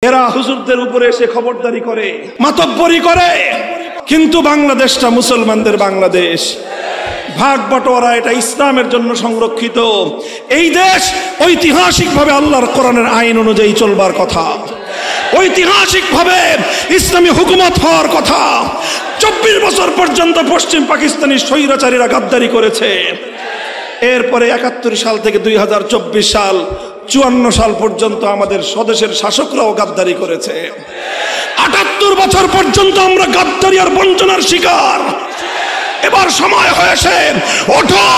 এরা হুজুরদের উপরে এসে খবরদারি করে, মাতব্বরি করে, কিন্তু বাংলাদেশটা মুসলমানদের বাংলাদেশ। ভাগ বটোয়ারা এটা ইসলামের জন্য সংরক্ষিত। এই দেশ ঐতিহাসিকভাবে আল্লাহর কোরআনের আইন অনুযায়ী চলবার কথা, ঐতিহাসিকভাবে ইসলামী হুকুমত হওয়ার কথা। 24 বছর পর্যন্ত পশ্চিম পাকিস্তানি স্বৈরাচারীরা গাদ্দারি করেছে। এরপরে 71 সাল থেকে 2024 সাল 54 সাল পর্যন্ত আমাদের স্বদেশের শাসকরাও গাদ্দারি করেছে। 78 বছর পর্যন্ত আমরা গাদ্দারি আর বঞ্চনার শিকার। এবার সময় হয়েছে, ওঠো,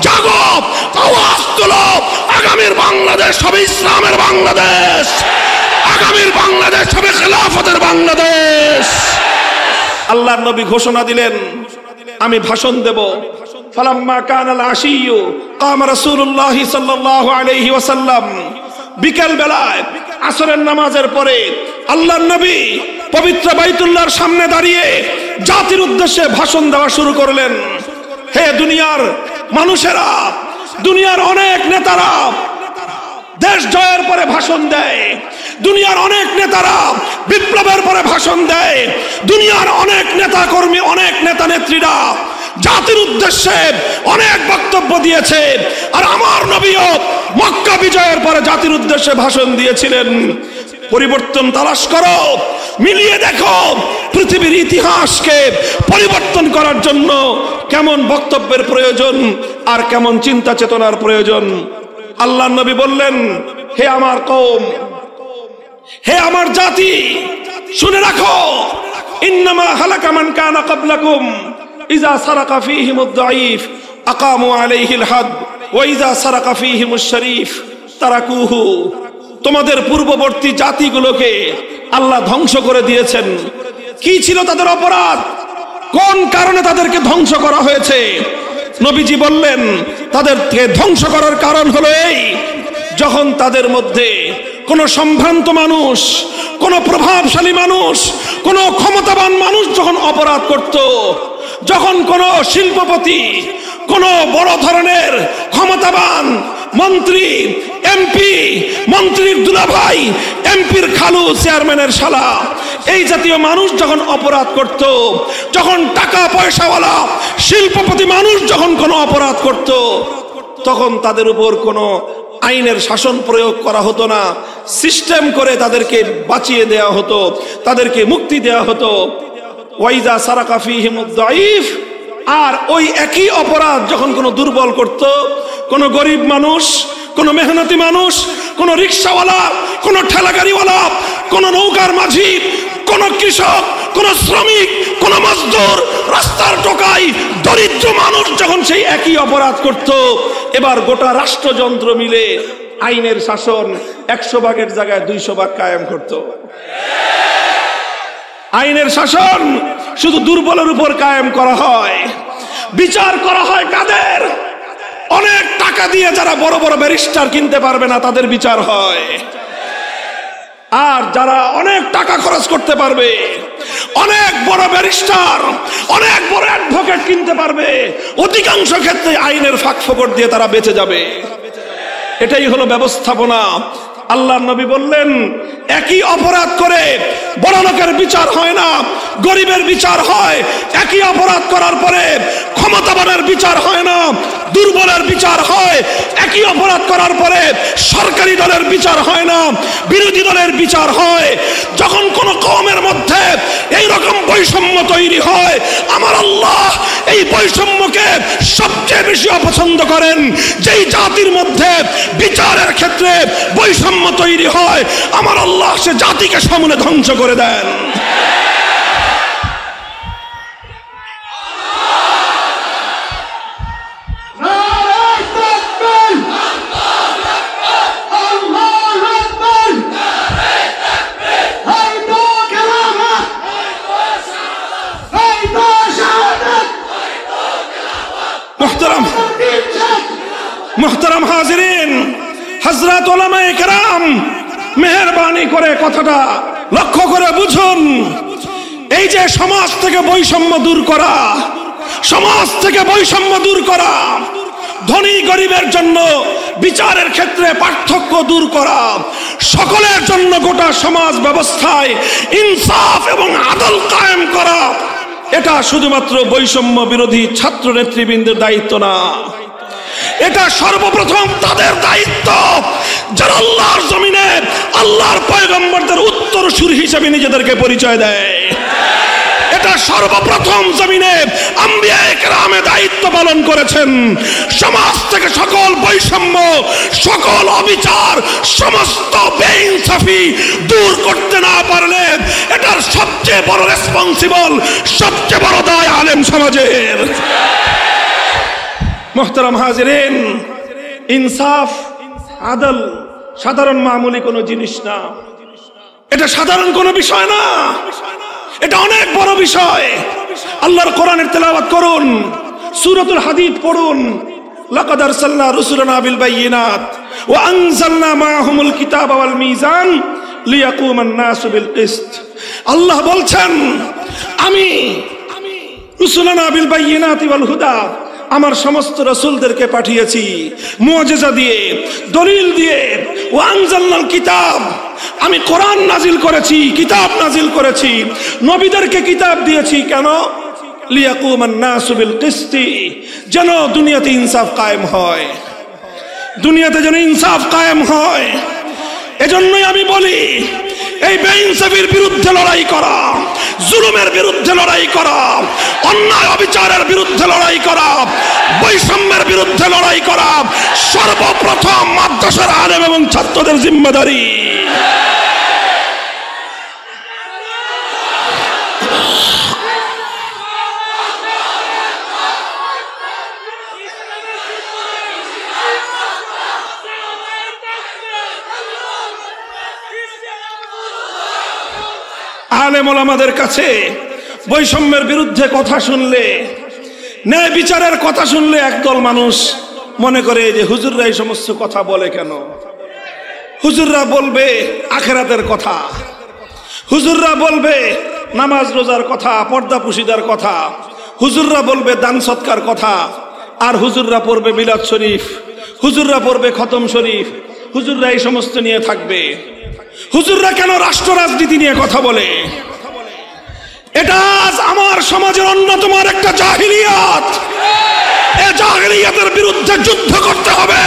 জাগো, আওয়াজ তোলো। আগামীর বাংলাদেশ হবে ইসলামের বাংলাদেশ, আগামীর বাংলাদেশ হবে খেলাফতের বাংলাদেশ। আল্লাহর নবী ঘোষণা দিলেন, আমি ভাষণ দেব। ফালাম্মা কানাল আশিয়্যু কামা রাসূলুল্লাহ সাল্লাল্লাহু আলাইহি ওয়াসাল্লাম। বিকেল বেলায় আসরের নামাজের পরে আল্লাহর নবী পবিত্র বাইতুল্লাহর সামনে দাঁড়িয়ে জাতির উদ্দেশ্যে ভাষণ দেওয়া শুরু করলেন। হে দুনিয়ার মানুষেরা, দুনিয়ার অনেক নেতারা দেশ জয়ের পরে ভাষণ দেয়, দুনিয়ার অনেক নেতারা বিপ্লবের পরে ভাষণ দেয়, দুনিয়ার অনেক নেতা কর্মী, অনেক নেতা নেত্রীরা জাতির উদ্দেশ্যে অনেক বক্তব্য দিয়েছে। আর আমার নবীও মক্কা বিজয়ের পরে জাতির উদ্দেশ্যে ভাষণ দিয়েছিলেন। পরিবর্তন তালাশ করো, মিলিয়ে দেখো পৃথিবীর ইতিহাসকে পরিবর্তন করার জন্য কেমন বক্তব্যের প্রয়োজন আর কেমন চিন্তা চেতনার প্রয়োজন। আল্লাহর নবী বললেন, হে আমার কওম, হে আমার জাতি, শুনে রাখো, ইন্নামা হালাকা মান কানা ক্বাবলাকুম ইযা সারাকা ফীহিমুদ দাঈফ আকামু আলাইহিল হাদ ওয়া ইযা সারাকা ফীহিমুশ শরীফ তারাকুহু। তোমাদের পূর্ববর্তী জাতিগুলোকে আল্লাহ ধ্বংস করে দিয়েছেন। কি ছিল তাদের অপরাধ? কোন কারণে তাদেরকে ধ্বংস করা হয়েছে? নবীজি বললেন, তাদেরকে ধ্বংস করার কারণ হলো এই, যখন তাদের মধ্যে কোন সম্ভ্রান্ত মানুষ, কোন প্রভাবশালী মানুষ, কোন ক্ষমতাবান মানুষ যখন অপরাধ করত, যখন কোন শিল্পপতি, কোন বড় ধরনের ক্ষমতাবান মন্ত্রী, এমপি, মন্ত্রীর দুলাভাই, এমপির খালু, চেয়ারম্যানের শালা, এই জাতীয় মানুষ যখন অপরাধ করত, যখন টাকা পয়সাওয়ালা শিল্পপতি মানুষ যখন কোনো অপরাধ করত, তখন তাদের উপর কোনো আইনের শাসন প্রয়োগ করা হতো না। সিস্টেম করে তাদেরকে বাঁচিয়ে দেয়া হতো, তাদেরকে মুক্তি দেয়া হতো। ওয়াইজা সারাকা ফীহিমুদ দাঈফ। আর ওই একই অপরাধ যখন কোনো দুর্বল করত, কোনো গরিব মানুষ, কোনো মেহনতি মানুষ, কোনো রিক্সাওয়ালা, কোনো ঠেলাগাড়িওয়ালা, কোনো নৌকার মাঝি, কোনো কৃষক, কোনো শ্রমিক, কোনো মজদুর, রাস্তার টোকাই, দরিদ্র মানুষ যখন সেই একই অপরাধ করত, এবার গোটা রাষ্ট্রযন্ত্র মিলে আইনের শাসন 100 ভাগের জায়গায় 200 ভাগ কায়েম করত। আইনের শাসন শুধু দুর্বলের উপর কায়েম করা হয়। বিচার করা হয় কাদের? অনেক টাকা দিয়ে যারা বড় বড় ব্যারিস্টার কিনতে পারবে না, তাদের বিচার হয়। আর যারা অনেক টাকা খরচ করতে পারবে, অনেক বড় ব্যারিস্টার, অনেক বড় অ্যাডভোকেট কিনতে পারবে, অধিকাংশ ক্ষেত্রে আইনের ফাঁক ফোকর দিয়ে তারা বেঁচে যাবে। এটাই হলো ব্যবস্থাপনা। আল্লাহর নবী বললেন, একই অপরাধ করে বড় লোকের বিচার হয় না, গরিবের বিচার হয়। একই অপরাধ করার পরে ক্ষমতাবানের বিচার হয় না, দুর্বলের বিচার হয়। একই অপরাধ করার পরে সরকারি দলের বিচার হয় না, বিরোধী দলের বিচার হয়। যখন কোন কওমের মধ্যে এই রকম বৈষম্য তৈরি হয়, আমার আল্লাহ এই বৈষম্যকে সবচেয়ে বেশি অপছন্দ করেন। যেই জাতির মধ্যে বিচারের ক্ষেত্রে বৈষম্য তৈরি হয়, আমার আল্লাহ সে জাতিকে সমূলে ধ্বংস করে দেন। মুহতারাম হাজিরিন, হযরত উলামায়ে কেরাম, মেহেরবানি করে কথাটা লক্ষ্য করে বুঝুন। এই যে সমাজ থেকে বৈষম্য দূর করা, সমাজ থেকে বৈষম্য দূর করা, ধনী গরিবের জন্য বিচারের ক্ষেত্রে পার্থক্য দূর করা, সকলের জন্য গোটা সমাজ ব্যবস্থায় ইনসাফ এবং আদল কায়েম করা, এটা শুধুমাত্র বৈষম্য বিরোধী ছাত্র নেতৃবৃন্দের দায়িত্ব না, এটা সর্বপ্রথম তাদের দায়িত্ব যারা আল্লাহর জমিনে আল্লাহর পয়গম্বরদের উত্তরসূরি হিসেবে নিজেদেরকে পরিচয় দেয়। এটা সর্বপ্রথম জমিনে আম্বিয়ায়ে কেরামে দায়িত্ব পালন করেছেন। সমাজ থেকে সকল বৈষম্য, সকল অবিচার, সমস্ত বেইনসাফি দূর করতে না পারলে এটার সবচেয়ে বড় রেসপন্সিবল, সবচেয়ে বড় দায় আলেম সমাজের। মুহতারাম হাজিরিন, ইনসাফ, আদল সাধারণ মামুলি কোনো জিনিস না, এটা সাধারণ কোনো বিষয় না, এটা অনেক বড় বিষয়। আল্লাহর কোরআনের তেলাওয়াত করুন, সূরাতুল হাদীদ পড়ুন, লাকাদ আরসালনা রুসুলানা বিল বায়িনাত ওয়া আনজালনা মাআহুমুল কিতাবা ওয়াল মিজান লিয়াকুমান নাসু বিল কিসত। আল্লাহ বলছেন, আমি রুসুলানা বিল বায়িনাতি ওয়াল হুদা, আমার সমস্ত রাসূলদেরকে পাঠিয়েছি মুআজিজা দিয়ে, দলিল দিয়ে। ওয়া আনজালনাল কিতাব, আমি কোরআন নাজিল করেছি, কিতাব নাজিল করেছি, নবীদেরকে কিতাব দিয়েছি। কেন? লিয়াকুমান নাসু বিল কিসতি, যেন দুনিয়াতে ইনসাফ কায়েম হয়, দুনিয়াতে যেন ইনসাফ কায়েম হয়। এজন্যই আমি বলি, এই বেইনসাফির বিরুদ্ধে লড়াই করা, জুলুমের বিরুদ্ধে লড়াই করা, অন্যায় অবিচারের বিরুদ্ধে লড়াই করা, বৈষম্যের বিরুদ্ধে লড়াই করা সর্বপ্রথম মাদ্রাসার আলেম এবং ছাত্রদের জিম্মেদারি। আলেম ওলামাদের কাছে বৈষম্যের বিরুদ্ধে কথা শুনলে, ন্যায় বিচারের কথা শুনলে একদল মানুষ মনে করে যে হুজুররা এই সমস্ত কথা বলে কেন? হুজুররা বলবে আখিরাতের কথা, হুজুররা বলবে নামাজ রোজার কথা, পর্দা পুশিদার কথা, হুজুররা বলবে দান সৎকার কথা, আর হুজুররা পড়বে মিলাদ শরীফ, হুজুররা পড়বে খতম শরীফ, হুজুররা এই সমস্ত নিয়ে থাকবে। হুজুররা কেন রাষ্ট্র রাজনীতি নিয়ে কথা বলে? এটা আজ আমার সমাজের অন্যতম একটা জাহিলিয়াত। এই জাহিলিয়াতের বিরুদ্ধে যুদ্ধ করতে হবে।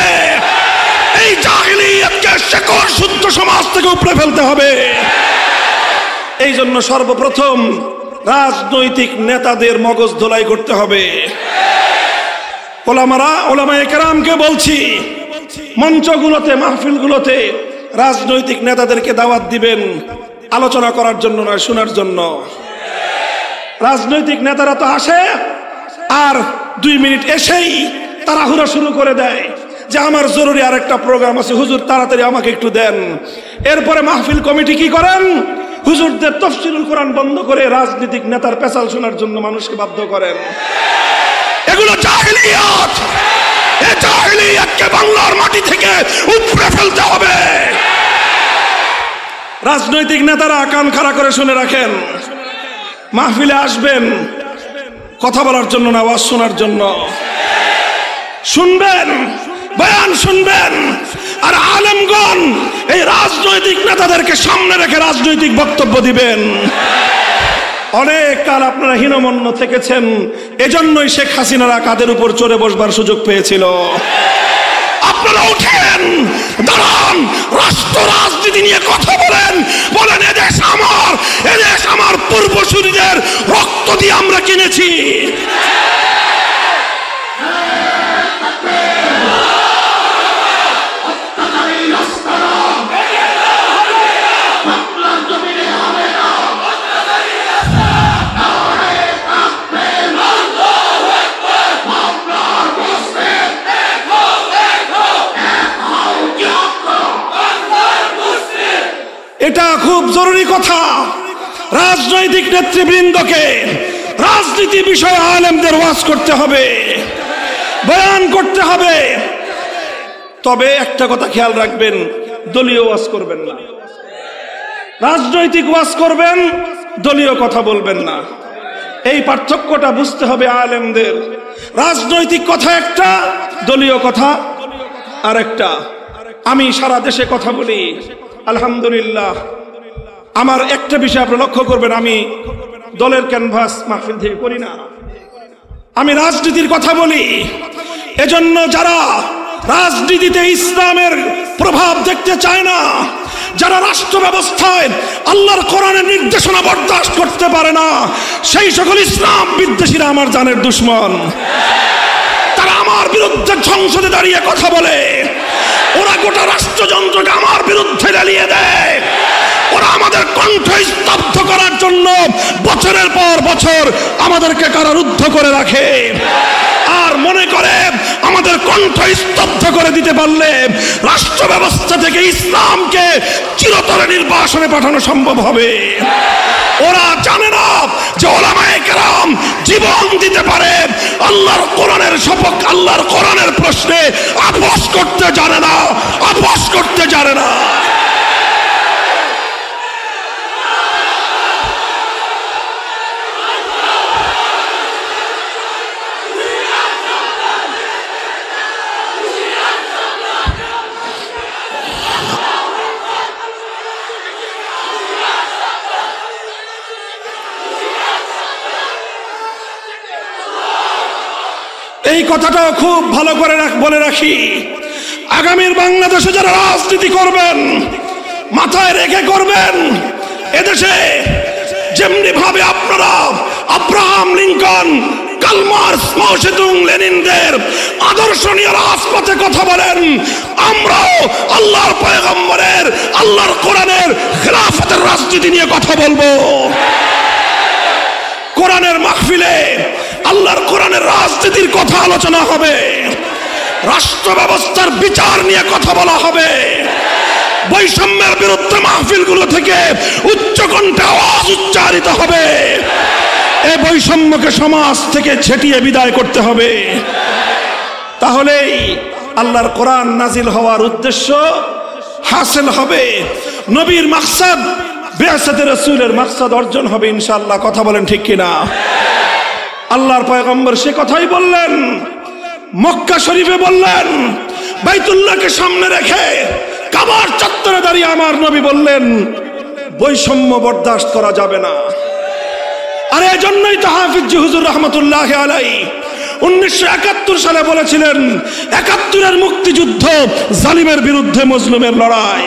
এই জাহিলিয়াতকে শেকড় শুদ্ধ সমাজ থেকে উপড়ে ফেলতে হবে। এই জন্য সর্বপ্রথম রাজনৈতিক নেতাদের মগজ ধোলাই করতে হবে। ওলামায়ে কেরামকে বলছি, মঞ্চগুলোতে, মাহফিলগুলোতে রাজনৈতিক নেতাদেরকে দাওয়াত দিবেন আলোচনা করার জন্য নয়, শোনার জন্য। রাজনৈতিক নেতারা তো আসে আর 2 মিনিট এসেই তাড়াহুড়া শুরু করে দেয় যে আমার জরুরি আরেকটা প্রোগ্রাম আছে, হুজুর তাড়াতাড়ি আমাকে একটু দেন। এরপরে মাহফিল কমিটি কি করেন? হুজুরদের তাফসীরুল কোরআন বন্ধ করে রাজনৈতিক নেতার পেশাল শোনার জন্য মানুষকে বাধ্য করেন। এগুলো জাহিলিয়াত। এই জাহিলিয়াতকে বাংলার মাটি থেকে উপড়ে ফেলতে হবে। রাজনৈতিক নেতারা কান খাড়া করে শুনে রাখেন, মাহফিলে আসবেন কথা বলার জন্য না, ওয়াজ শোনার জন্য। শুনবেন, বয়ান শুনবেন, আর আলেমগণ এই রাজনৈতিক নেতাদেরকে সামনে রেখে রাজনৈতিক বক্তব্য দিবেন। অনেক কাল আপনারা হীনমন্য থেকেছেন, এজন্যই শেখ হাসিনারা কাদের উপর চড়ে বসবার সুযোগ পেয়েছিল। আপনারা উঠেন, দাঁড়ান, রাষ্ট্র রাজনীতি নিয়ে কথা বলেন, বলেন এদেশ আমার, এদেশ আমার পূর্বসূরীদের রক্ত দিয়ে আমরা কিনেছি। এটা খুব জরুরি কথা। রাজনৈতিক নেতৃবৃন্দকে রাজনীতি বিষয়ে আলেমদের ওয়াজ করতে হবে, বয়ান করতে হবে। তবে একটা কথা খেয়াল রাখবেন, দলীয় ওয়াজ করবেন না। রাজনৈতিক ওয়াজ করবেন, দলীয় কথা বলবেন না। এই পার্থক্যটা বুঝতে হবে আলেমদের। রাজনৈতিক কথা একটা, দলীয় কথা আরেকটা, আমি সারা দেশে কথা বলি আলহামদুলিল্লাহ। আমার একটা বিষয় আপনি লক্ষ্য করবেন, আমি দলের ক্যানভাস মাহফিল থেকে করি না, আমি রাজনীতির কথা বলি। এজন্য যারা রাজনীতিতে ইসলামের প্রভাব দেখতে চায় না, যারা রাষ্ট্র ব্যবস্থায় আল্লাহর কোরআনের নির্দেশনা বরদাস্ত করতে পারে না, সেই সকল ইসলাম বিদ্বেষীরা আমার জানের দুশ্মন। তারা আমার বিরুদ্ধে সংসদে দাঁড়িয়ে কথা বলে, ওরা গোটা রাষ্ট্রযন্ত্রকে আমার বিরুদ্ধে জ্বালিয়ে দেয়, ওরা আমাদের কণ্ঠ স্তব্ধ করার জন্য বছরের পর বছর আমাদেরকে কারারুদ্ধ করে রাখে, আর মনে করে আমাদের কণ্ঠ স্তব্ধ করে দিতে পারলে রাষ্ট্র ব্যবস্থা থেকে ইসলামকে চিরতরে নির্বাসনে পাঠানো সম্ভব হবে। ওরা জানে না যে উলামায়ে কেরাম জীবন দিতে পারে, আল্লাহর কোরআনের সপক্ষে, আল্লাহর কোরআনের প্রশ্নে আপোষ করতে জানে না, আপোষ করতে জানে না। এই কথাটাও খুব ভালো করে বলে রাখি, আগামীর বাংলাদেশে যারা রাজনীতি করবেন মাথায় রেখে করবেন, এদেশে যেমনি ভাবে আপনারা আব্রাহাম লিঙ্কন, কার্ল মার্কস, মাও সেতুং, লেনিনদের আদর্শ নিয়ে রাজপথে কথা বলেন, আমরাও আল্লাহর পয়গম্বরের, আল্লাহর কোরআনের খেলাফতের রাজনীতি নিয়ে কথা বলবো। কোরআনের মাহফিলে আল্লাহর কোরআনের রাজনীতির কথা আলোচনা হবে, রাষ্ট্র ব্যবস্থার বিচার নিয়ে কথা বলা হবে, বৈষম্যের বিরুদ্ধে মাহফিলগুলো থেকে উচ্চ কণ্ঠে আওয়াজ উচ্চারিত হবে। এই বৈষম্যকে সমাজ থেকে ছেটিয়ে বিদায় করতে হবে, তাহলেই আল্লাহর কোরআন নাজিল হওয়ার উদ্দেশ্য হাসিল হবে, নবীর মাকসাদ, বিআসাতে রাসূলের মাকসাদ অর্জন হবে ইনশাআল্লাহ। কথা বলেন ঠিক কিনা? আল্লাহর পয়গম্বর সে কথাই বললেন, মক্কা শরীফে বললেন, বাইতুল্লাহকে সামনে রেখে কাবার চত্বরে দাঁড়িয়ে আমার নবী বললেন, বৈষম্য বরদাস্ত করা যাবে না। আর এই জন্যই তো হাফিজ হুজুর রহমতুল্লাহ আলাইহি 1971 সালে বলেছিলেন, 71-এর মুক্তিযুদ্ধ জালিমের বিরুদ্ধে মজলুমের লড়াই।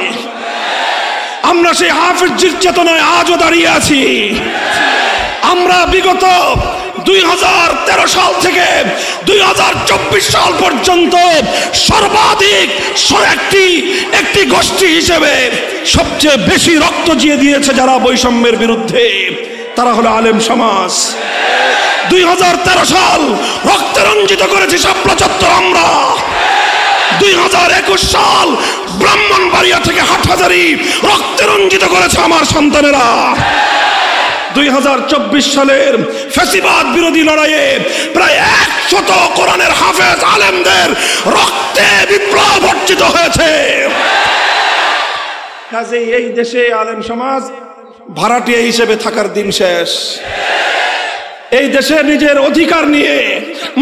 আমরা সেই হাফিজের চেতনায় আজও দাঁড়িয়ে আছি। আমরা বিগত 2013 সাল থেকে 2024 সাল পর্যন্ত সর্বাধিক একটি গোষ্ঠী হিসেবে সবচেয়ে বেশি রক্ত দিয়েছে যারা বৈষম্যের বিরুদ্ধে, তারা হলো আলেম সমাজ। 2013 সাল রক্তে রঞ্জিত করেছি শাপলা চত্বর আমরা। 2021 সাল ব্রাহ্মণবাড়িয়া থেকে হাটহাজারী রক্তে রঞ্জিত করেছে আমার সন্তানেরা। 2024 সালের ফ্যাসিবাদ বিরোধী লড়াইয়ে প্রায় 100 কোরআনের হাফেজ আলেমদের রক্তে বিপ্লব অর্জিত হয়েছে। কাজেই এই দেশে আলেম সমাজ ভাড়াটিয়া হিসেবে থাকার দিন শেষ। এই দেশে নিজের অধিকার নিয়ে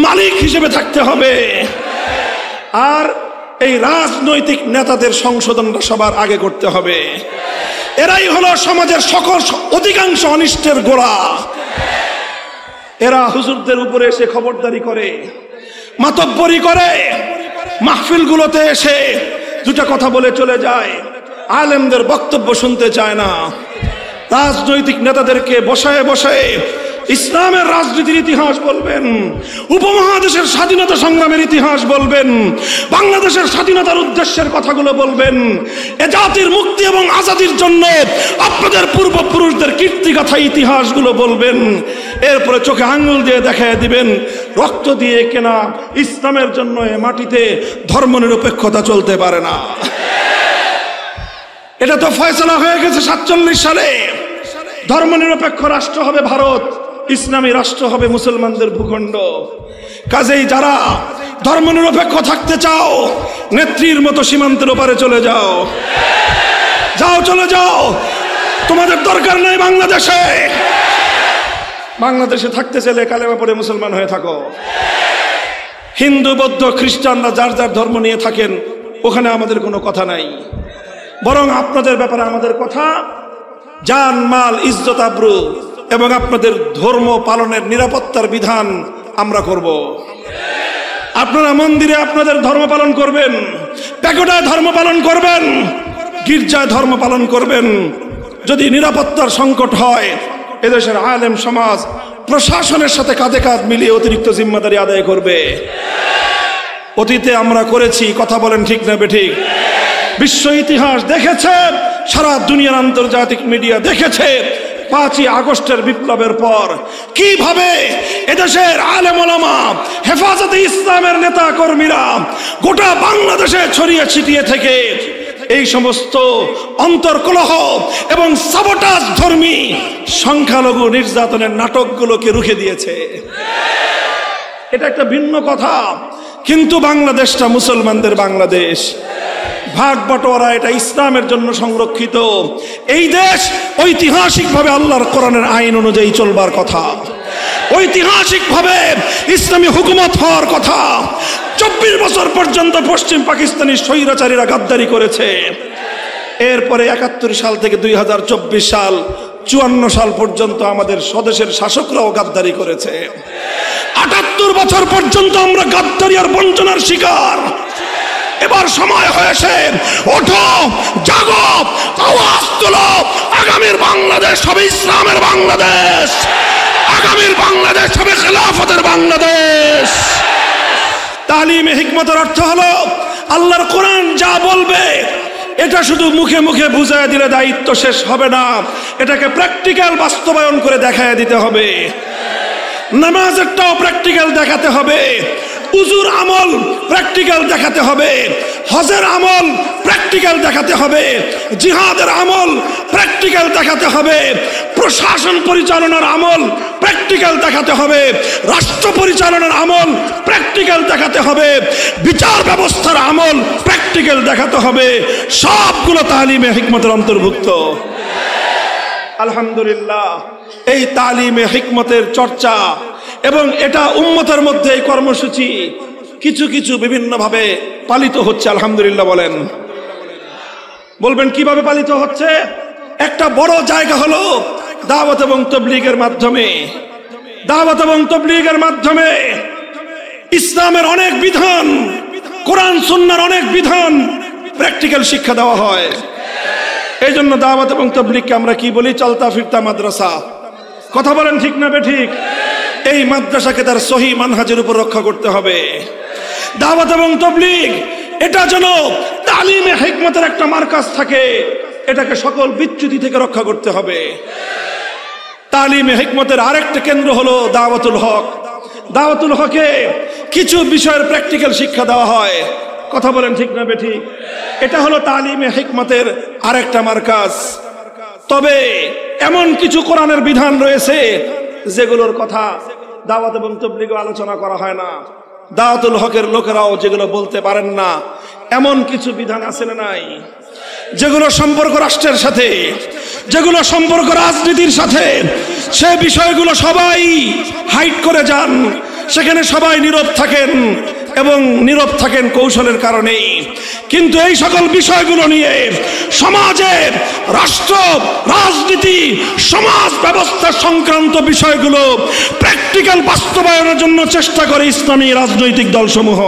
মালিক হিসেবে থাকতে হবে। আর এই রাজনৈতিক নেতাদের সংশোধনটা সবার আগে করতে হবে। এরাই হলো সমাজের সকল অধিকাংশ অনিষ্টের গোড়া। এরা হুজুরদের উপরে এসে খবরদারি করে, মাতব্বরি করে, মাহফিলগুলোতে এসে দুটা কথা বলে চলে যায়, আলেমদের বক্তব্য শুনতে চায় না। রাজনৈতিক নেতাদেরকে বসায় বসায় ইসলামের রাজনীতির ইতিহাস বলবেন, উপমহাদেশের স্বাধীনতা সংগ্রামের ইতিহাস বলবেন, বাংলাদেশের স্বাধীনতার উদ্দেশ্যের কথাগুলো বলবেন, এ জাতির মুক্তি এবং আজাদির জন্য আপনাদের পূর্বপুরুষদের কীর্তিগাথা ইতিহাসগুলো বলবেন। এরপরে চোখে আঙ্গুল দিয়ে দেখায় দিবেন, রক্ত দিয়ে কেনা ইসলামের জন্য এ মাটিতে ধর্মনিরপেক্ষতা চলতে পারে না। এটা তো ফয়সালা হয়ে গেছে 47 সালে। ধর্মনিরপেক্ষ রাষ্ট্র হবে ভারত, ইসলামী রাষ্ট্র হবে মুসলমানদের ভূখণ্ড। কাজেই যারা ধর্মনিরপেক্ষ থাকতে চাও, নেত্রীর মতো সীমান্তের ওপারে চলে যাও, যাও চলে যাও, তোমাদের দরকার নেই বাংলাদেশে। বাংলাদেশে থাকতে চাইলে কালেমা পড়ে মুসলমান হয়ে থাকো। হিন্দু, বৌদ্ধ, খ্রিস্টানরা যার যার ধর্ম নিয়ে থাকেন, ওখানে আমাদের কোনো কথা নাই, বরং আপনাদের ব্যাপারে আমাদের কথা জান মাল ইজ্জত আবরু এবং আপনাদের ধর্ম পালনের নিরাপত্তার বিধান আমরা করব। আপনারা মন্দিরে আপনাদের ধর্ম পালন করবেন, প্যাগোডায় ধর্ম পালন করবেন, গির্জায় ধর্ম পালন করবেন। যদি নিরাপত্তার সংকট হয়, এদেশের আলেম সমাজ প্রশাসনের সাথে কাঁধে কাঁধ মিলিয়ে অতিরিক্ত জিম্মাদারি আদায় করবে। অতীতে আমরা করেছি, কথা বলেন ঠিক না বেঠিক? বিশ্ব ইতিহাস দেখেছে, সারা দুনিয়ার আন্তর্জাতিক মিডিয়া দেখেছে 5ই আগস্টের বিপ্লবের পর কিভাবে এদেশের আলেম ওলামা, হেফাজতে ইসলামের নেতা কর্মীরা গোটা বাংলাদেশে ছড়িয়ে ছিটিয়ে থেকে এই সমস্ত অন্তর্কলহ এবং সাবোটাজ ধর্মী সংখ্যালঘু নির্যাতনের নাটকগুলোকে রুখে দিয়েছে। এটা একটা ভিন্ন কথা, কিন্তু বাংলাদেশটা মুসলমানদের বাংলাদেশ। ভাগ বটোয়ারা এটা ইসলামের জন্য সংরক্ষিত। এই দেশ ঐতিহাসিকভাবে আল্লাহর কোরআনের আইন অনুযায়ী চলবার কথা, ঐতিহাসিকভাবে ইসলামী হুকুমত হওয়ার কথা। 24 বছর পর্যন্ত পশ্চিম পাকিস্তানি স্বৈরাচারীরা গাদ্দারি করেছে। এরপরে 71 সাল থেকে 2024 সাল 54 সাল পর্যন্ত আমাদের স্বদেশের শাসকরাও গাদ্দারি করেছে। 78 বছর পর্যন্ত আমরা গাদ্দারি আর বঞ্চনার শিকার। এবার সময় হয়েছে, ওঠো, জাগো, আওয়াজ তোলো। আগামীর বাংলাদেশ হবে ইসলামের বাংলাদেশ, আগামীর বাংলাদেশ হবে খেলাফতের বাংলাদেশ। তালিমে হিকমতের অর্থ হলো আল্লাহর কোরআন যা বলবে এটা শুধু মুখে মুখে বুঝায় দিলে দায়িত্ব শেষ হবে না, এটাকে প্র্যাকটিক্যাল বাস্তবায়ন করে দেখায় দিতে হবে। নামাজেরটাও প্র্যাকটিক্যাল দেখাতে হবে, উজুর আমল প্র্যাকটিক্যাল দেখাতে হবে, হজের আমল প্র্যাকটিক্যাল দেখাতে হবে, জিহাদের আমল প্র্যাকটিক্যাল দেখাতে হবে, প্রশাসন পরিচালনার আমল প্র্যাকটিক্যাল দেখাতে হবে, রাষ্ট্র পরিচালনার আমল প্র্যাকটিক্যাল দেখাতে হবে, বিচার ব্যবস্থার আমল প্র্যাকটিক্যাল দেখাতে হবে। সবগুলো তালিমে হিকমতের অন্তর্ভুক্ত। আলহামদুলিল্লাহ, এই তালিমে হিকমতের চর্চা এবং এটা উম্মতের মধ্যে এই কর্মসূচি কিছু কিছু বিভিন্ন ভাবে পালিত হচ্ছে। আলহামদুলিল্লাহ বলেন, বলবেন কিভাবে পালিত হচ্ছে? একটা বড় জায়গা হলো দাওয়াত এবং তাবলীগের মাধ্যমে। দাওয়াত এবং তাবলীগের মাধ্যমে ইসলামের অনেক বিধান, কোরআন সুন্নাহর অনেক বিধান প্র্যাকটিক্যাল শিক্ষা দেওয়া হয়। এই জন্য দাওয়াত এবং তাবলীগকে আমরা কি বলি? চলতা ফিরতা মাদ্রাসা। কথা বলেন ঠিক না বেঠিক? এই মাদ্রাসাকে তার সহি মানহাজের উপর রক্ষা করতে হবে। দাওয়াত এবং তাবলীগ এটা যেন তালিমে হিকমতের একটা মার্কাজ থাকে, এটাকে সকল বিচ্যুতি থেকে রক্ষা করতে হবে। তালিমে হিকমতের আরেকটা কেন্দ্র হলো দাওয়াতুল হক। দাওয়াতুল হকে কিছু বিষয়ের প্র্যাকটিক্যাল শিক্ষা দেওয়া হয়। কথা বলেন ঠিক না বেঠিক? এটা হলো তালিমে হিকমতের আরেকটা মার্কাজ। তবে এমন কিছু কোরআনের বিধান রয়েছে যেগুলোর কথা দাওয়াত এবং তাবলীগে আলোচনা করা হয় না। দাওয়াতুল হকের লোকেরাও যেগুলো বলতে পারেন না, এমন কিছু বিধান আছে না নাই? যেগুলো সম্পর্ক রাষ্ট্রের সাথে, যেগুলো সম্পর্ক রাজনীতির সাথে, সে বিষয়গুলো সবাই হাইড করে যান। সেখানে সবাই নীরব থাকেন এবং নীরব থাকেন কৌশলের কারণেই। কিন্তু এই সকল বিষয়গুলো নিয়ে সমাজের, রাষ্ট্র, রাজনীতি, সমাজ ব্যবস্থা সংক্রান্ত বিষয়গুলো প্র্যাকটিক্যাল বাস্তবায়নের জন্য চেষ্টা করে ইসলামী রাজনৈতিক দলসমূহ।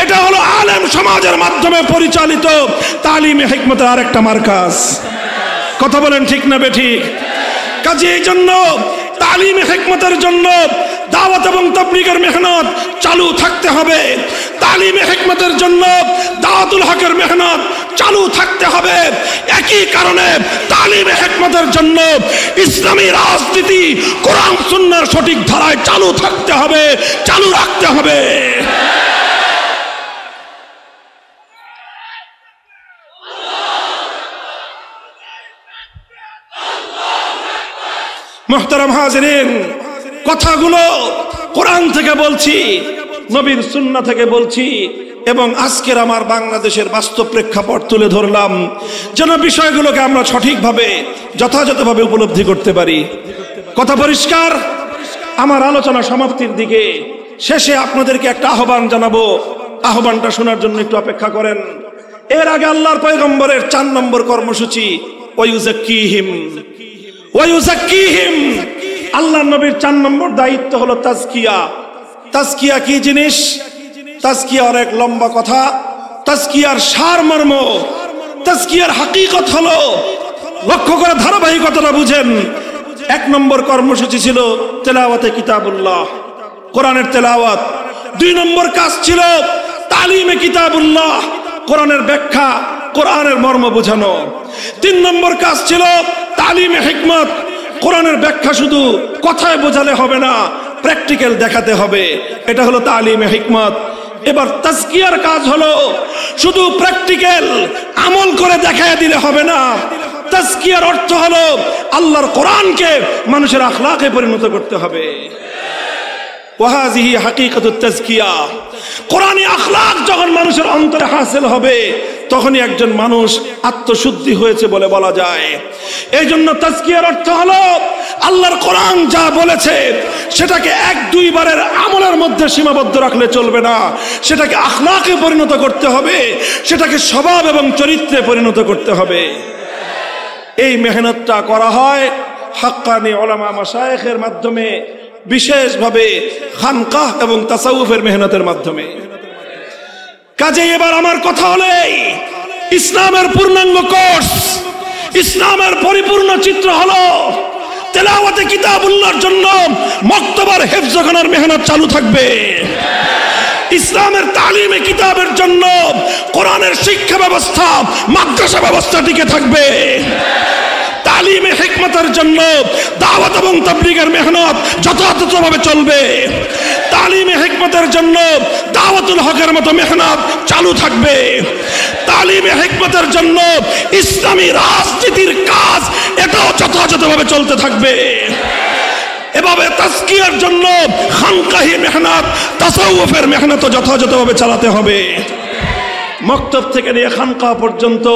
এটা হলো আলেম সমাজের মাধ্যমে পরিচালিত তালিমে হিকমতের আরেকটা মার্কাজ। কথা বলেন ঠিক না বেঠিক? কাজে এই জন্য তালিমে হিকমতের জন্য দাওয়াত এবং তাবলীগের মেহনত চালু থাকতে হবে। তালিমে হিকমতের জন্য দাওয়াতুল হকের মেহনত চালু থাকতে হবে। একই কারণে তালিমে হিকমতের জন্য ইসলামী রাজনীতি কোরআন সুন্নাহর সঠিক ধারায় চালু থাকতে হবে, চালু রাখতে হবে। মুহতারাম হাজিরিন, কথাগুলো কোরআন থেকে বলছি, নবীর সুন্নাহ থেকে বলছি এবং আজকের আমার বাংলাদেশের বাস্তব প্রেক্ষাপট তুলে ধরলাম যেন বিষয়গুলোকে আমরা সঠিকভাবে যথাযথভাবে উপলব্ধি করতে পারি। কথা পরিষ্কার? আমার আলোচনা সমাপ্তির দিকে, শেষে আপনাদেরকে একটা আহ্বান জানাবো। আহ্বানটা শোনার জন্য একটু অপেক্ষা করেন। এর আগে আল্লাহর পয়গম্বরের 4 নম্বর কর্মসূচি ওয়ায়ুযাক্কিহিম। আল্লাহর নবীর 4 নম্বর দায়িত্ব হলো তাজকিয়া। তাজকিয়া কি জিনিস? তাজকিয়া অনেক লম্বা কথা। তাজকিয়ার সারমর্ম, তাজকিয়ার হাকিকত হলো, লক্ষ্য করে ধারাবাহিকতাটা বুঝেন। 1 নম্বর কর্মসূচি ছিল তেলাওয়াতে কিতাবুল্লাহ, কোরআনের তেলাওয়াত। 2 নম্বর কাজ ছিল তালিমে কিতাবুল্লাহ, কোরআনের ব্যাখ্যা, কোরআনের মর্ম বোঝানো। 3 নম্বর কাজ ছিল তালিমে হিকমত, কোরআনের ব্যাখ্যা শুধু কথায় বোঝালে হবে না, প্র্যাকটিক্যাল দেখাতে হবে। এটা হলো তালিমে হিকমত। এবার তাজকিয়ার কাজ হলো শুধু প্র্যাকটিক্যাল আমল করে দেখায় দিলে হবে না। তাজকিয়ার অর্থ হলো আল্লাহর কোরআনকে মানুষের আখলাকে পরিণত করতে হবে। ওয়াহাযিহি হাকিকাতুত তাজকিয়া। কোরআনী আখলাক যখন মানুষের অন্তরে হাসিল হবে, তখনই একজন মানুষ আত্মশুদ্ধি হয়েছে বলে বলা যায়। এই জন্য তাজকিয়ার অর্থ হলো আল্লাহর কোরআন যা বলেছে সেটাকে 1-2 বারের আমলের মধ্যে সীমাবদ্ধ রাখলে চলবে না, সেটাকে আখলাকে পরিণত করতে হবে, সেটাকে স্বভাব এবং চরিত্রে পরিণত করতে হবে। এই মেহনতটা করা হয় হাক্কানি উলামা মাশায়েখের মাধ্যমে, বিশেষভাবে খানকাহ এবং তাসাউফের মেহনতের মাধ্যমে। কাজেই এবার আমার কথা হলো ইসলামের পূর্ণাঙ্গ কোর্স, ইসলামের পরিপূর্ণ চিত্র হলো তেলাওয়াতে কিতাবুল্লাহর জন্য মক্তবার হেফজখানার মেহনত চালু থাকবে। ইসলামের তালিমে কিতাবের জন্য কোরআনের শিক্ষা ব্যবস্থা, মাদ্রাসা ব্যবস্থা টিকে থাকবে। তালিমে হিকমতের জন্য দাওয়াত এবং তাবলীগের মেহনত যথাযথভাবে চলবে। তালিমে হিকমতের জন্য দাওয়াতুল হকের মতো মেহনত চালু থাকবে। তালিমে হিকমতের জন্য ইসলামী রাজনীতির কাজ এটাও যথাযথভাবে চলতে থাকবে। এভাবে তাজকিয়ার জন্য খানকাহি মেহনত, তাসাউফের মেহনত যথাযথভাবে চালাতে হবে। মক্তব থেকে নিয়ে খানকা পর্যন্ত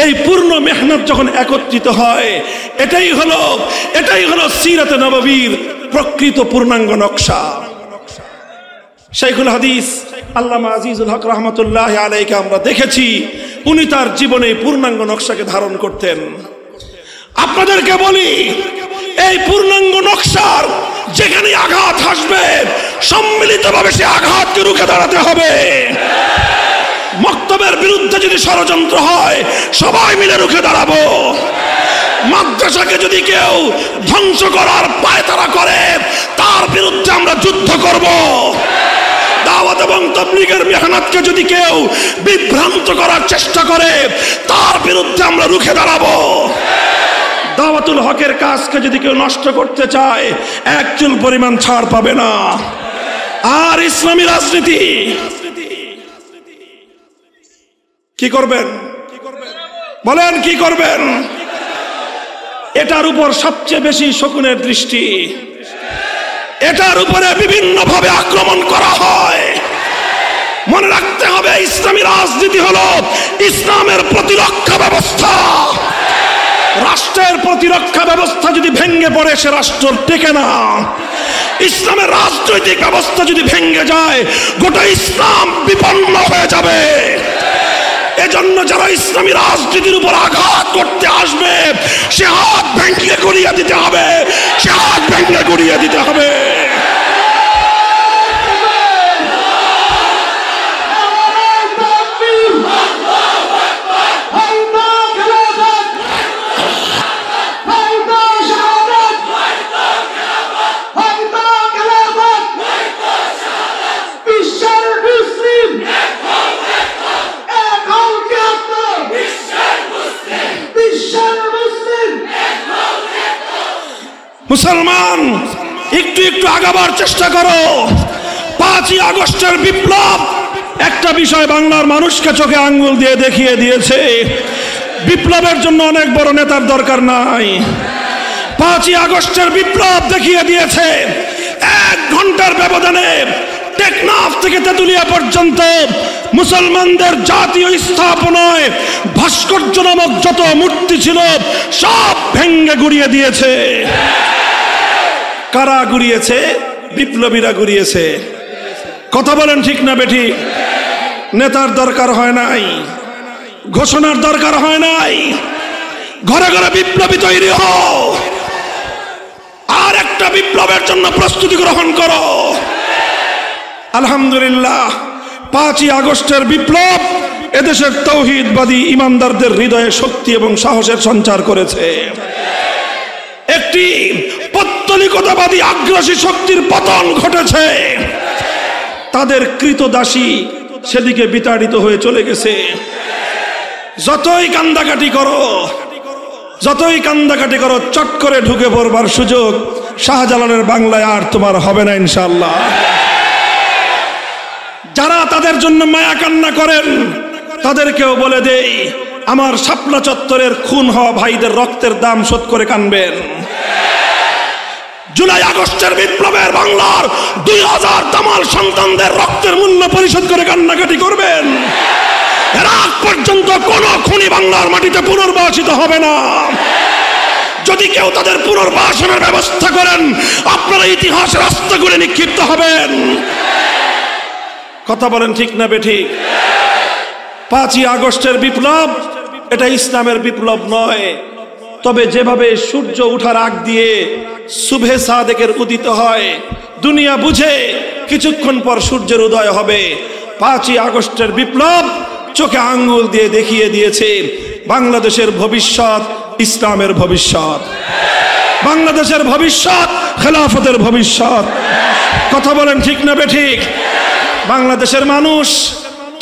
এই পূর্ণ মেহনত যখন একত্রিত হয়, এটাই হলো সিরাতে নববীর প্রকৃত পূর্ণাঙ্গ নকশা। শাইখুল হাদিস আল্লামা আজিজুল হক রহমতুল্লাহ আলাইকে আমরা দেখেছি, উনি তার জীবনে পূর্ণাঙ্গ নকশাকে ধারণ করতেন। আপনাদেরকে বলি, এই পূর্ণাঙ্গ নকশার যেখানে আঘাত আসবে, সম্মিলিতভাবে সে আঘাতকে রুখে দাঁড়াতে হবে। মক্তবের বিরুদ্ধে যদি ষড়যন্ত্র হয়, সবাই মিলে রুখে দাঁড়াবো। মাদ্রাসাকে যদি কেউ ধ্বংস করার পায়তারা করে, তার বিরুদ্ধে আমরা যুদ্ধ করব। দাওয়াত এবং তাবলীগের মেহনতকে যদি কেউ বিভ্রান্ত করার চেষ্টা করে, তার বিরুদ্ধে আমরা রুখে দাঁড়াবো। দাওয়াতুল হকের কাজকে যদি কেউ নষ্ট করতে চায়, 1 চুল পরিমাণ ছাড় পাবে না। আর ইসলামী রাজনীতি কি করবেন? বলেন কি করবেন? এটার উপর সবচেয়ে বেশি শকুনের দৃষ্টি। এটার উপরে বিভিন্ন ভাবে আক্রমণ করা হয়। মনে রাখতে হবে, ইসলামী রাজনীতি হলো ইসলামের প্রতিরক্ষা ব্যবস্থা। রাষ্ট্রের প্রতিরক্ষা ব্যবস্থা যদি ভেঙে পড়ে, সে রাষ্ট্র টেকে না। ইসলামের রাজনৈতিক ব্যবস্থা যদি ভেঙে যায়, গোটা ইসলাম বিপন্ন হয়ে যাবে। এজন্য যারা ইসলামী রাজনীতির উপর আঘাত করতে আসবে, সে হাত ভেঙে গড়িয়ে দিতে হবে, সে হাত ভেঙে গড়িয়ে দিতে হবে। মুসলমান, একটু একটু আগাবার চেষ্টা করো। 5ই আগস্টের বিপ্লব একটা বিষয় বাংলার মানুষকে চোখে আঙ্গুল দিয়ে দেখিয়ে দিয়েছে, বিপ্লবের জন্য অনেক বড় নেতার দরকার নাই। 5ই আগস্টের বিপ্লব দেখিয়ে দিয়েছে 1 ঘন্টার ব্যবধানে টেকনাফ থেকে তেতুলিয়া পর্যন্ত মুসলমানদের জাতীয় স্থাপনায় ভাস্কর্য নামক যত মূর্তি ছিল, সব ভেঙ্গে গুড়িয়ে দিয়েছে। কারা গুড়িয়েছে? বিপ্লবীরা গুড়িয়েছে। কথা বলেন ঠিক না বেঠিক? নেতার দরকার হয় নাই, ঘোষণার দরকার হয় নাই। ঘরে ঘরে বিপ্লবী তৈরি হও, আর একটা বিপ্লবের জন্য প্রস্তুতি গ্রহণ করো। আলহামদুলিল্লাহ, 5ই আগস্টের বিপ্লব এদেশের তৌহিদবাদী ইমানদারদের হৃদয়ে শক্তি এবং সাহসের সঞ্চার করেছে। একটি পৌত্তলিকতাবাদী আগ্রাসী শক্তির পতন ঘটেছে। তাদের কৃতদাসী সেদিকে বিতাড়িত হয়ে চলে গেছে। যতই কান্দাকাটি করো, যতই কান্দাকাটি করো, চট করে ঢুকে পড়বার সুযোগ শাহজালালের বাংলায় আর তোমার হবে না ইনশাআল্লাহ। যারা তাদের জন্য মায়া কান্না করেন তাদেরকেও বলে দেই, আমার শাপলা চত্বরের খুন হওয়া ভাইদের রক্তের দাম শোধ করে কানবেন। জুলাই আগস্টের বিপ্লবের বাংলার 2000 দামাল সন্তানদের রক্তের মূল্য পরিশোধ করে কান্নাকাটি করবেন। এর আগ পর্যন্ত কোন খুনি বাংলার মাটিতে পুনর্বাসিত হবে না। যদি কেউ তাদের পুনর্বাসনের ব্যবস্থা করেন, আপনারা ইতিহাসের রাস্তাগুলো নিক্ষিপ্ত হবেন। কথা বলেন ঠিক না বেঠিক? 5ই আগস্টের বিপ্লব এটা ইসলামের বিপ্লব নয়। তবে যেভাবে সূর্য ওঠার আগ দিয়ে সুবহে সাদেকের উদিত হয়, দুনিয়া বুঝে কিছুক্ষণ পর সূর্যের উদয় হবে। 5ই আগস্টের বিপ্লব চোখে আঙ্গুল দিয়ে দেখিয়ে দিয়েছে বাংলাদেশের ভবিষ্যৎ ইসলামের ভবিষ্যৎ, বাংলাদেশের ভবিষ্যৎ খেলাফতের ভবিষ্যৎ। কথা বলেন ঠিক না বেঠিক? বাংলাদেশের মানুষ,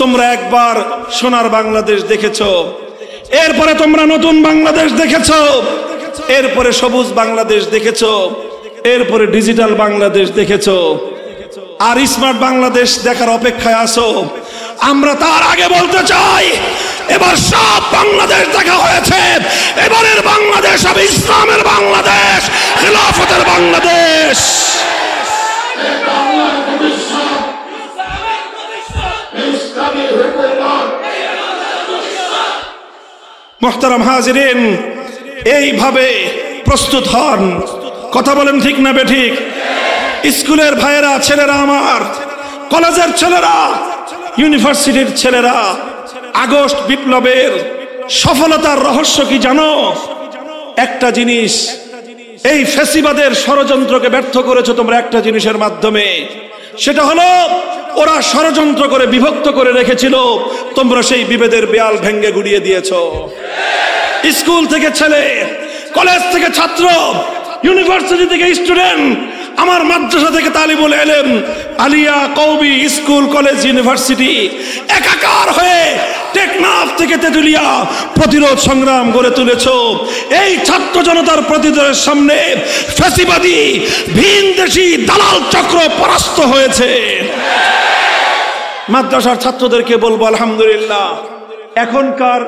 তোমরা একবার সোনার বাংলাদেশ দেখেছো, এরপরে তোমরা নতুন বাংলাদেশ দেখেছো, এরপরে সবুজ বাংলাদেশ দেখেছো, এরপরে ডিজিটাল বাংলাদেশ দেখেছো, আর স্মার্ট বাংলাদেশ দেখার অপেক্ষায় আছো। আমরা তার আগে বলতে চাই, এবার সব বাংলাদেশ দেখা হয়েছে। এবারের বাংলাদেশ হবে ইসলামের বাংলাদেশ, খেলাফতের বাংলাদেশ। মুহতারাম হাজিরিন, এইভাবে প্রস্তুত হন। কথা বলেন ঠিক না বেঠিক? স্কুলের ভাইয়েরা, ছেলেরা আমার, কলেজের ছেলেরা, ইউনিভার্সিটির ছেলেরা, আগস্ট বিপ্লবের সফলতার রহস্য কি জানো? একটা জিনিস, এই ফ্যাসিবাদের ষড়যন্ত্রকে ব্যর্থ করেছো তোমরা একটা জিনিসের মাধ্যমে। সেটা হলো ওরা ষড়যন্ত্র করে বিভক্ত করে রেখেছিল, তোমরা সেই বিভেদের দেয়াল ভেঙে গুড়িয়ে দিয়েছো। স্কুল থেকে ছেলে, কলেজ থেকে ছাত্র, ইউনিভার্সিটি থেকে স্টুডেন্ট, আমার মাদ্রাসা থেকে তালিবুল ইলম, আলিয়া, কওমি, স্কুল, কলেজ, ইউনিভার্সিটি একাকার হয়ে টেকনাফ থেকে তেতুলিয়া প্রতিরোধ সংগ্রাম গড়ে তুলেছো। এই ছাত্র জনতার প্রতিরোধের সামনে ফ্যাসিবাদী ভিনদেশী দালাল চক্র পরাস্ত হয়েছে। মাদ্রাসার ছাত্রদেরকে বলবো আলহামদুলিল্লাহ, এখনকার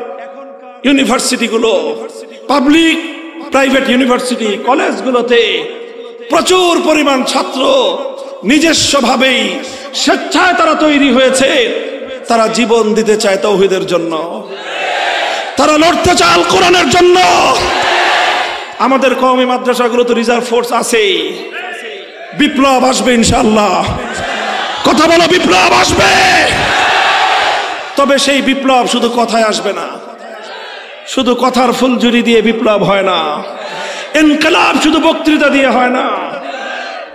ইউনিভার্সিটিগুলো, পাবলিক প্রাইভেট ইউনিভার্সিটি, কলেজগুলোতে প্রচুর পরিমাণ ছাত্র নিজস্বভাবেই স্বেচ্ছায় তারা তৈরি হয়েছে। তারা জীবন দিতে চায় তাওহীদের জন্য, তারা লড়তে চায় আল কোরআনের জন্য। আমাদের কওমি মাদ্রাসাগুলো তো রিজার্ভ ফোর্স আছেই। বিপ্লব আসবে ইনশাআল্লাহ। কথা বলো, বিপ্লব আসবে। তবে সেই বিপ্লব শুধু কথায় আসবে না, শুধু কথার ফুলঝুরি দিয়ে বিপ্লব হয় না, ইনকিলাব শুধু বক্তৃতা দিয়ে হয় না।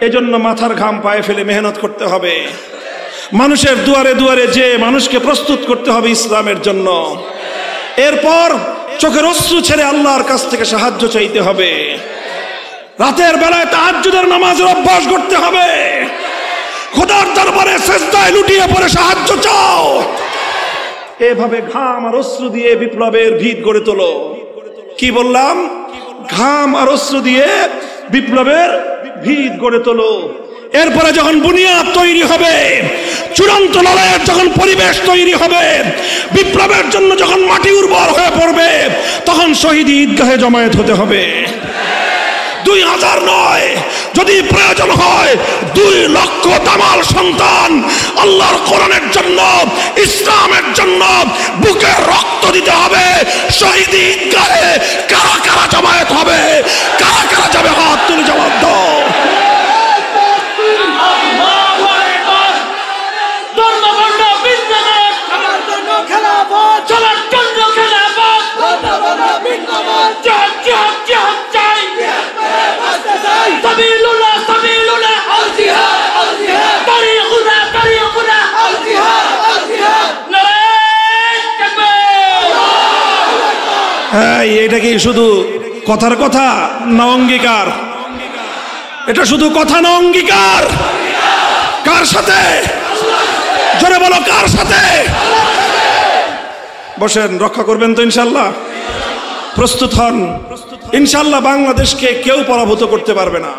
এজন্য মাথার ঘাম পায়ে ফেলে মেহনত করতে হবে। মানুষের দুয়ারে দুয়ারে যে মানুষকে প্রস্তুত করতে হবে ইসলামের জন্য। এরপর চোখের অশ্রু ছেড়ে আল্লাহর কাছ থেকে সাহায্য চাইতে হবে। রাতের বেলায় তাহাজ্জুদের নামাজের অভ্যাস করতে হবে। খোদার দরবারে সিজদায় লুটিয়ে পড়ে সাহায্য চাও। এভাবে ঘাম আর অশ্রু দিয়ে বিপ্লবের ভিত গড়ে তোলো। কি বললাম? ঘাম আর অশ্রু দিয়ে বিপ্লবের ভিত গড়ে তোলো। এরপরে যখন বুনিয়াদ তৈরি হবে, চূড়ান্ত লড়াইয়ের যখন পরিবেশ তৈরি হবে, বিপ্লবের জন্য যখন মাটি উর্বর হয়ে পড়বে, তখন শহীদ ঈদগাহে জমায়েত হতে হবে। 2000 নয়, যদি প্রয়োজন হয় 2 লক্ষ দামাল সন্তান আল্লাহর কোরআনের জন্য, ইসলামের জন্য বুকে রক্ত দিতে হবে। শহীদ ঈদগাহে কারা কারা জমায়েত হবে? কারা কারা যাবে? হাত তুলে জবাব দাও। এটা কি শুধু কথার কথা না অঙ্গীকার? এটা শুধু কথা না অঙ্গীকার? কার সাথে? জোরে বলো, কার সাথে? বসেন, রক্ষা করবেন তো ইনশাল্লাহ? প্রস্তুত হন, ইনশাল্লাহ বাংলাদেশকে কেউ পরাভূত করতে পারবে না।